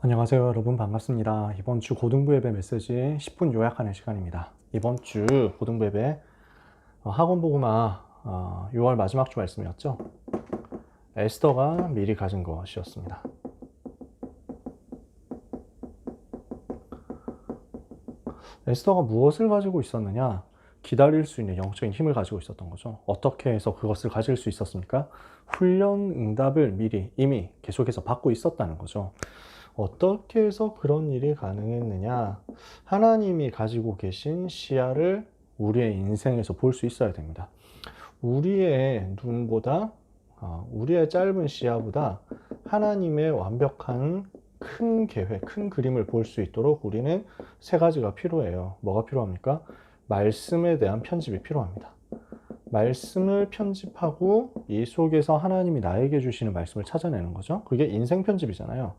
안녕하세요 여러분, 반갑습니다. 이번 주 고등부 예배 메시지 10분 요약하는 시간입니다. 이번 주 고등부 예배 학원 복음화 6월 마지막 주 말씀이었죠. 에스더가 미리 가진 것이었습니다. 에스더가 무엇을 가지고 있었느냐? 기다릴 수 있는 영적인 힘을 가지고 있었던 거죠. 어떻게 해서 그것을 가질 수 있었습니까? 훈련 응답을 미리 이미 계속해서 받고 있었다는 거죠. 어떻게 해서 그런 일이 가능했느냐? 하나님이 가지고 계신 시야를 우리의 인생에서 볼 수 있어야 됩니다. 우리의 눈보다, 우리의 짧은 시야보다 하나님의 완벽한 큰 계획, 큰 그림을 볼 수 있도록 우리는 세 가지가 필요해요. 뭐가 필요합니까? 말씀에 대한 편집이 필요합니다. 말씀을 편집하고 이 속에서 하나님이 나에게 주시는 말씀을 찾아내는 거죠. 그게 인생 편집이잖아요.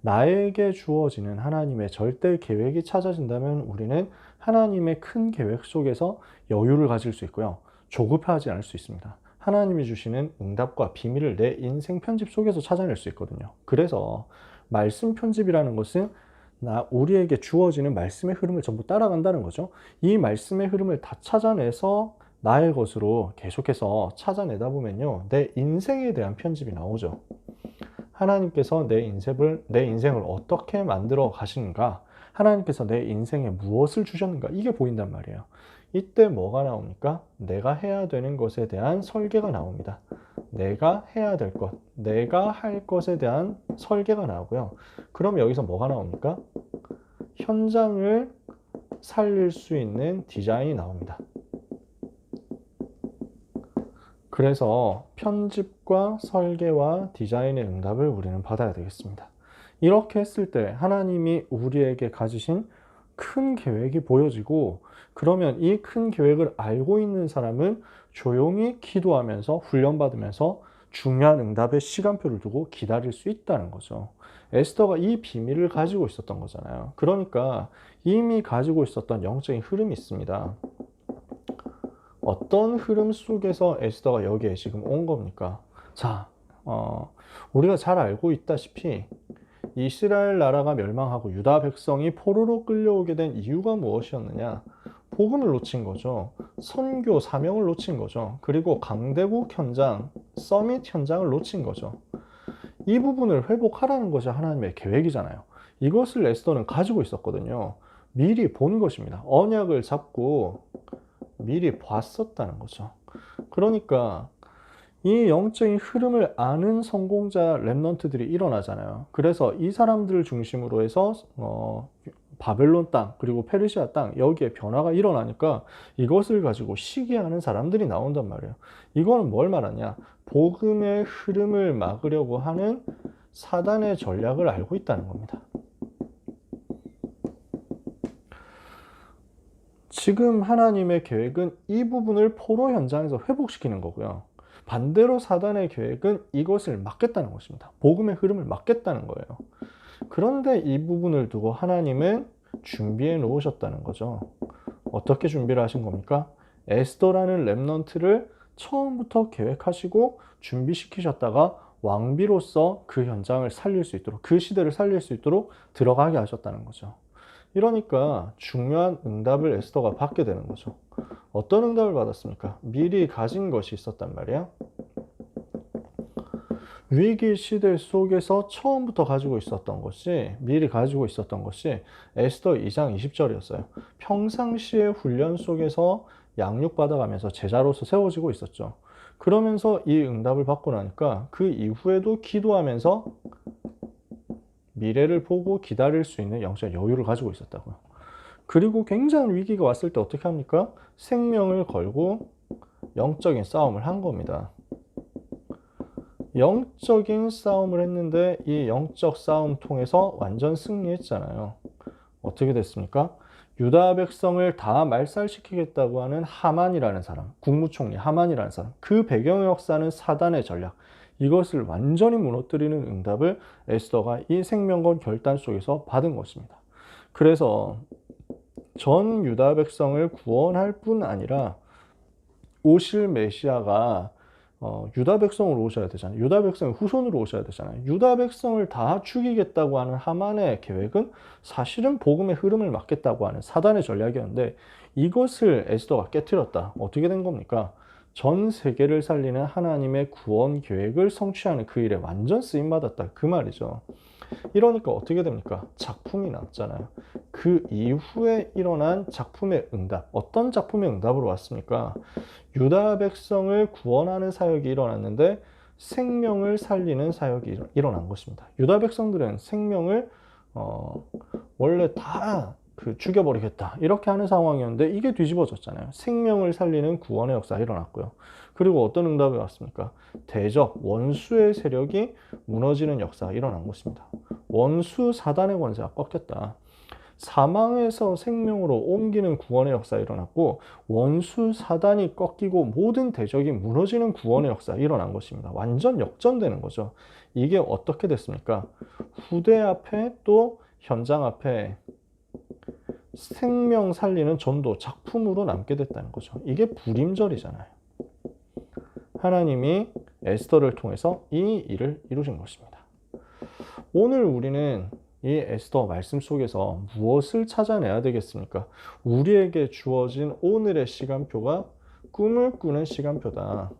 나에게 주어지는 하나님의 절대 계획이 찾아진다면 우리는 하나님의 큰 계획 속에서 여유를 가질 수 있고요. 조급하지 않을 수 있습니다. 하나님이 주시는 응답과 비밀을 내 인생 편집 속에서 찾아낼 수 있거든요. 그래서 말씀 편집이라는 것은 우리에게 주어지는 말씀의 흐름을 전부 따라간다는 거죠. 이 말씀의 흐름을 다 찾아내서 나의 것으로 계속해서 찾아내다 보면요, 내 인생에 대한 편집이 나오죠. 하나님께서 내 인생을 어떻게 만들어 가시는가, 하나님께서 내 인생에 무엇을 주셨는가, 이게 보인단 말이에요. 이때 뭐가 나옵니까? 내가 해야 되는 것에 대한 설계가 나옵니다. 내가 해야 될 것, 내가 할 것에 대한 설계가 나오고요. 그럼 여기서 뭐가 나옵니까? 현장을 살릴 수 있는 디자인이 나옵니다. 그래서 편집과 설계와 디자인의 응답을 우리는 받아야 되겠습니다. 이렇게 했을 때 하나님이 우리에게 가지신 큰 계획이 보여지고, 그러면 이 큰 계획을 알고 있는 사람은 조용히 기도하면서 훈련받으면서 중요한 응답의 시간표를 두고 기다릴 수 있다는 거죠. 에스더가 이 비밀을 가지고 있었던 거잖아요. 그러니까 이미 가지고 있었던 영적인 흐름이 있습니다. 어떤 흐름 속에서 에스더가 여기에 지금 온 겁니까? 자, 우리가 잘 알고 있다시피 이스라엘 나라가 멸망하고 유다 백성이 포로로 끌려오게 된 이유가 무엇이었느냐? 복음을 놓친 거죠. 선교 사명을 놓친 거죠. 그리고 강대국 현장, 서밋 현장을 놓친 거죠. 이 부분을 회복하라는 것이 하나님의 계획이잖아요. 이것을 에스더는 가지고 있었거든요. 미리 본 것입니다. 언약을 잡고 미리 봤었다는 거죠. 그러니까 이 영적인 흐름을 아는 성공자 렘넌트들이 일어나잖아요. 그래서 이 사람들을 중심으로 해서 바벨론 땅 그리고 페르시아 땅, 여기에 변화가 일어나니까 이것을 가지고 시기하는 사람들이 나온단 말이에요. 이거는 뭘 말하냐? 복음의 흐름을 막으려고 하는 사단의 전략을 알고 있다는 겁니다. 지금 하나님의 계획은 이 부분을 포로 현장에서 회복시키는 거고요. 반대로 사단의 계획은 이것을 막겠다는 것입니다. 복음의 흐름을 막겠다는 거예요. 그런데 이 부분을 두고 하나님은 준비해 놓으셨다는 거죠. 어떻게 준비를 하신 겁니까? 에스더라는 렘넌트를 처음부터 계획하시고 준비시키셨다가 왕비로서 그 현장을 살릴 수 있도록, 그 시대를 살릴 수 있도록 들어가게 하셨다는 거죠. 이러니까 중요한 응답을 에스더가 받게 되는 거죠. 어떤 응답을 받았습니까? 미리 가진 것이 있었단 말이에요. 위기 시대 속에서 처음부터 가지고 있었던 것이, 미리 가지고 있었던 것이 에스더 2장 20절이었어요. 평상시의 훈련 속에서 양육받아가면서 제자로서 세워지고 있었죠. 그러면서 이 응답을 받고 나니까 그 이후에도 기도하면서 미래를 보고 기다릴 수 있는 영적 여유를 가지고 있었다고요. 그리고 굉장한 위기가 왔을 때 어떻게 합니까? 생명을 걸고 영적인 싸움을 한 겁니다. 영적인 싸움을 했는데 이 영적 싸움 통해서 완전 승리했잖아요. 어떻게 됐습니까? 유다 백성을 다 말살시키겠다고 하는 하만이라는 사람, 국무총리 하만이라는 사람, 그 배경의 역사는 사단의 전략, 이것을 완전히 무너뜨리는 응답을 에스더가 이 생명건 결단 속에서 받은 것입니다. 그래서 전 유다 백성을 구원할 뿐 아니라 오실 메시아가 유다 백성으로 오셔야 되잖아요. 유다 백성의 후손으로 오셔야 되잖아요. 유다 백성을 다 죽이겠다고 하는 하만의 계획은 사실은 복음의 흐름을 막겠다고 하는 사단의 전략이었는데 이것을 에스더가 깨트렸다. 어떻게 된 겁니까? 전 세계를 살리는 하나님의 구원 계획을 성취하는 그 일에 완전 쓰임받았다. 그 말이죠. 이러니까 어떻게 됩니까? 작품이 남잖아요. 그 이후에 일어난 작품의 응답. 어떤 작품의 응답으로 왔습니까? 유다 백성을 구원하는 사역이 일어났는데 생명을 살리는 사역이 일어난 것입니다. 유다 백성들은 생명을 원래 다 죽여버리겠다 이렇게 하는 상황이었는데 이게 뒤집어졌잖아요. 생명을 살리는 구원의 역사가 일어났고요. 그리고 어떤 응답이 왔습니까? 대적, 원수의 세력이 무너지는 역사가 일어난 것입니다. 원수 사단의 권세가 꺾였다. 사망에서 생명으로 옮기는 구원의 역사가 일어났고 원수 사단이 꺾이고 모든 대적이 무너지는 구원의 역사가 일어난 것입니다. 완전 역전되는 거죠. 이게 어떻게 됐습니까? 후대 앞에 또 현장 앞에 생명 살리는 전도 작품으로 남게 됐다는 거죠. 이게 불임절이잖아요. 하나님이 에스더를 통해서 이 일을 이루신 것입니다. 오늘 우리는 이 에스더 말씀 속에서 무엇을 찾아내야 되겠습니까? 우리에게 주어진 오늘의 시간표가 꿈을 꾸는 시간표다.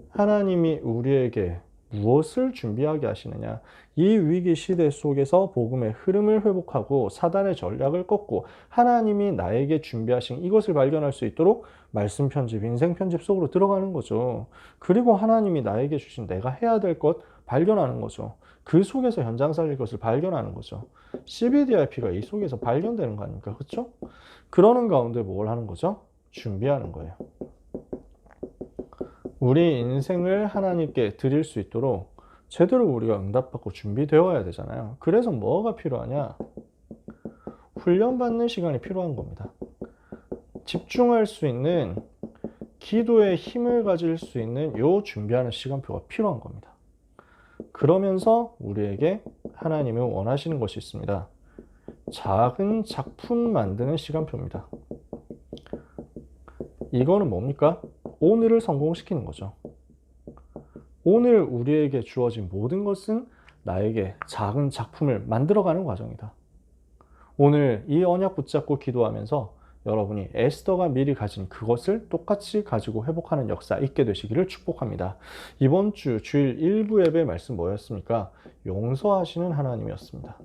하나님이 우리에게 무엇을 준비하게 하시느냐? 이 위기 시대 속에서 복음의 흐름을 회복하고 사단의 전략을 꺾고 하나님이 나에게 준비하신 이것을 발견할 수 있도록 말씀 편집, 인생 편집 속으로 들어가는 거죠. 그리고 하나님이 나에게 주신 내가 해야 될 것 발견하는 거죠. 그 속에서 현장 살릴 것을 발견하는 거죠. CBDIP가 이 속에서 발견되는 거 아닙니까? 그렇죠? 그러는 가운데 뭘 하는 거죠? 준비하는 거예요. 우리 인생을 하나님께 드릴 수 있도록 제대로 우리가 응답받고 준비되어야 되잖아요. 그래서 뭐가 필요하냐? 훈련받는 시간이 필요한 겁니다. 집중할 수 있는 기도에 힘을 가질 수 있는 요 준비하는 시간표가 필요한 겁니다. 그러면서 우리에게 하나님이 원하시는 것이 있습니다. 작은 작품 만드는 시간표입니다. 이거는 뭡니까? 오늘을 성공시키는 거죠. 오늘 우리에게 주어진 모든 것은 나에게 작은 작품을 만들어가는 과정이다. 오늘 이 언약 붙잡고 기도하면서 여러분이 에스더가 미리 가진 그것을 똑같이 가지고 회복하는 역사 있게 되시기를 축복합니다. 이번 주 주일 1부 예배 말씀 뭐였습니까? 용서하시는 하나님이었습니다.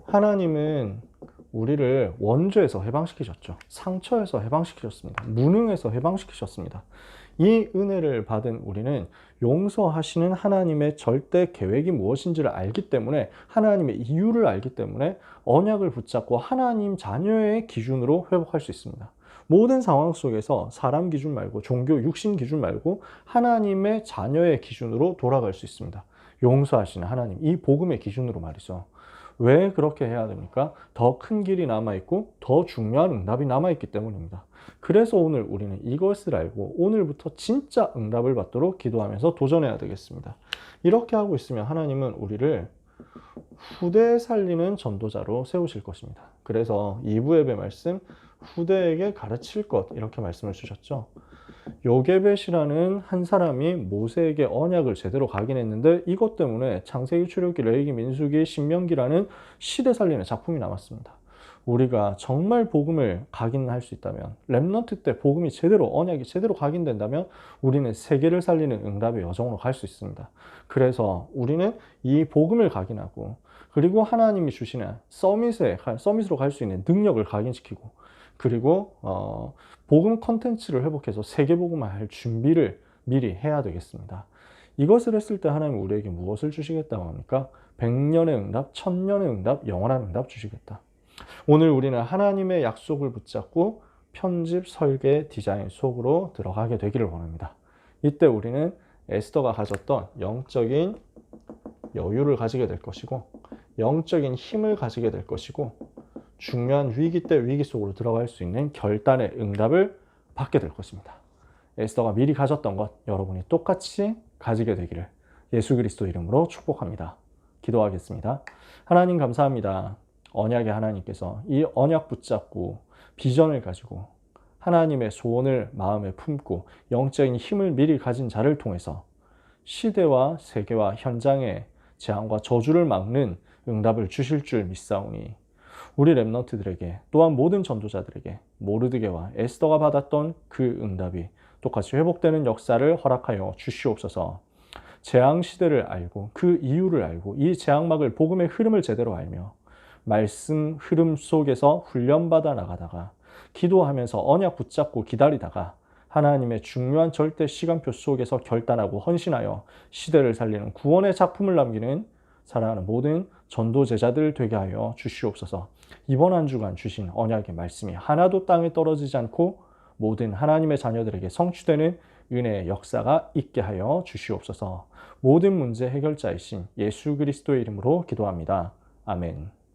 하나님은 우리를 원죄에서 해방시키셨죠. 상처에서 해방시키셨습니다. 무능에서 해방시키셨습니다. 이 은혜를 받은 우리는 용서하시는 하나님의 절대 계획이 무엇인지를 알기 때문에 하나님의 이유를 알기 때문에 언약을 붙잡고 하나님 자녀의 기준으로 회복할 수 있습니다. 모든 상황 속에서 사람 기준 말고 종교 육신 기준 말고 하나님의 자녀의 기준으로 돌아갈 수 있습니다. 용서하시는 하나님, 이 복음의 기준으로 말이죠. 왜 그렇게 해야 됩니까? 더 큰 길이 남아있고 더 중요한 응답이 남아있기 때문입니다. 그래서 오늘 우리는 이것을 알고 오늘부터 진짜 응답을 받도록 기도하면서 도전해야 되겠습니다. 이렇게 하고 있으면 하나님은 우리를 후대 살리는 전도자로 세우실 것입니다. 그래서 2부 예배 말씀, 후대에게 가르칠 것 이렇게 말씀을 주셨죠. 요게벳이라는 한 사람이 모세에게 언약을 제대로 각인했는데 이것 때문에 창세기, 출애굽기, 레위기, 민수기, 신명기라는 시대 살리는 작품이 남았습니다. 우리가 정말 복음을 각인할 수 있다면, 렘넌트 때 복음이 제대로, 언약이 제대로 각인된다면 우리는 세계를 살리는 응답의 여정으로 갈 수 있습니다. 그래서 우리는 이 복음을 각인하고 그리고 하나님이 주시는 서밋으로 갈 수 있는 능력을 각인시키고 그리고 복음 컨텐츠를 회복해서 세계복음을 할 준비를 미리 해야 되겠습니다. 이것을 했을 때 하나님은 우리에게 무엇을 주시겠다고 합니까? 100년의 응답, 1000년의 응답, 영원한 응답 주시겠다. 오늘 우리는 하나님의 약속을 붙잡고 편집, 설계, 디자인 속으로 들어가게 되기를 원합니다. 이때 우리는 에스더가 가졌던 영적인 여유를 가지게 될 것이고 영적인 힘을 가지게 될 것이고 중요한 위기 때 위기 속으로 들어갈 수 있는 결단의 응답을 받게 될 것입니다. 에스더가 미리 가졌던 것 여러분이 똑같이 가지게 되기를 예수 그리스도 이름으로 축복합니다. 기도하겠습니다. 하나님 감사합니다. 언약의 하나님께서 이 언약 붙잡고 비전을 가지고 하나님의 소원을 마음에 품고 영적인 힘을 미리 가진 자를 통해서 시대와 세계와 현장의 재앙과 저주를 막는 응답을 주실 줄 믿사오니 우리 렘넌트들에게 또한 모든 전도자들에게 모르드게와 에스더가 받았던 그 응답이 똑같이 회복되는 역사를 허락하여 주시옵소서. 재앙 시대를 알고 그 이유를 알고 이 재앙막을 복음의 흐름을 제대로 알며 말씀 흐름 속에서 훈련받아 나가다가 기도하면서 언약 붙잡고 기다리다가 하나님의 중요한 절대 시간표 속에서 결단하고 헌신하여 시대를 살리는 구원의 작품을 남기는 사랑하는 모든 전도 제자들 되게 하여 주시옵소서. 이번 한 주간 주신 언약의 말씀이 하나도 땅에 떨어지지 않고 모든 하나님의 자녀들에게 성취되는 은혜의 역사가 있게 하여 주시옵소서. 모든 문제 해결자이신 예수 그리스도의 이름으로 기도합니다. 아멘.